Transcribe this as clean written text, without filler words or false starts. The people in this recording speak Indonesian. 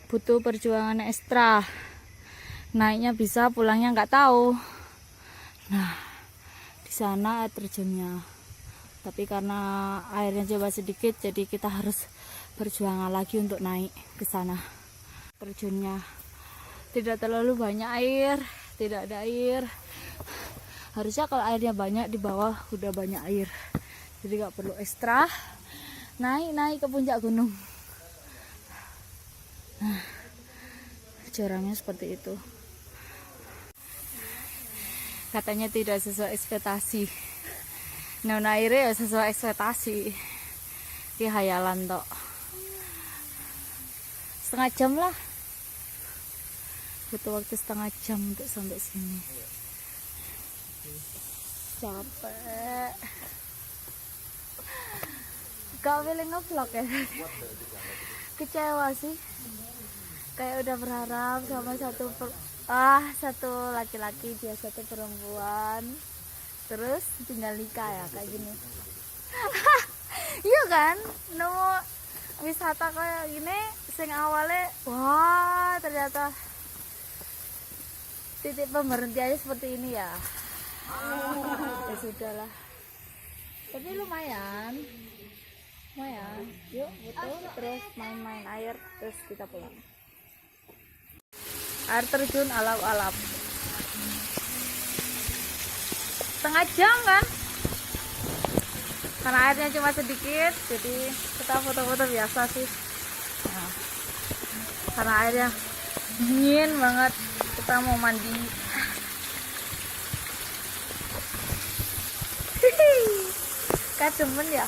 Butuh perjuangan ekstra. Naiknya bisa, pulangnya nggak tahu. Nah, di sana air terjunnya. Tapi karena airnya coba sedikit, jadi kita harus berjuang lagi untuk naik ke sana. Terjunnya tidak terlalu banyak air, tidak ada air. Harusnya kalau airnya banyak di bawah udah banyak air. Jadi nggak perlu ekstra naik ke puncak gunung. Nah, jurangnya seperti itu. Katanya tidak sesuai ekspektasi. Nah, airnya ya sesuai ekspektasi. Ini hayalan tok. Setengah jam lah. Butuh waktu setengah jam untuk sampai sini. Capek. Gak boleh nge-vlog ya. Kecewa sih. Kayak udah berharap sama satu laki-laki, dia satu perempuan. Terus tinggal nikah ya kayak gini. Iya kan? Nemu wisata kayak gini sing awalnya wah, ternyata titik pemberhentiannya seperti ini ya. Ya sudahlah. Tapi lumayan. Yuk, betul. Terus main-main air, terus kita pulang. Air terjun alap-alap. Setengah jam kan? Karena airnya cuma sedikit, jadi kita foto-foto biasa sih. Nah, karena airnya dingin banget, kita mau mandi. Kan demen ya.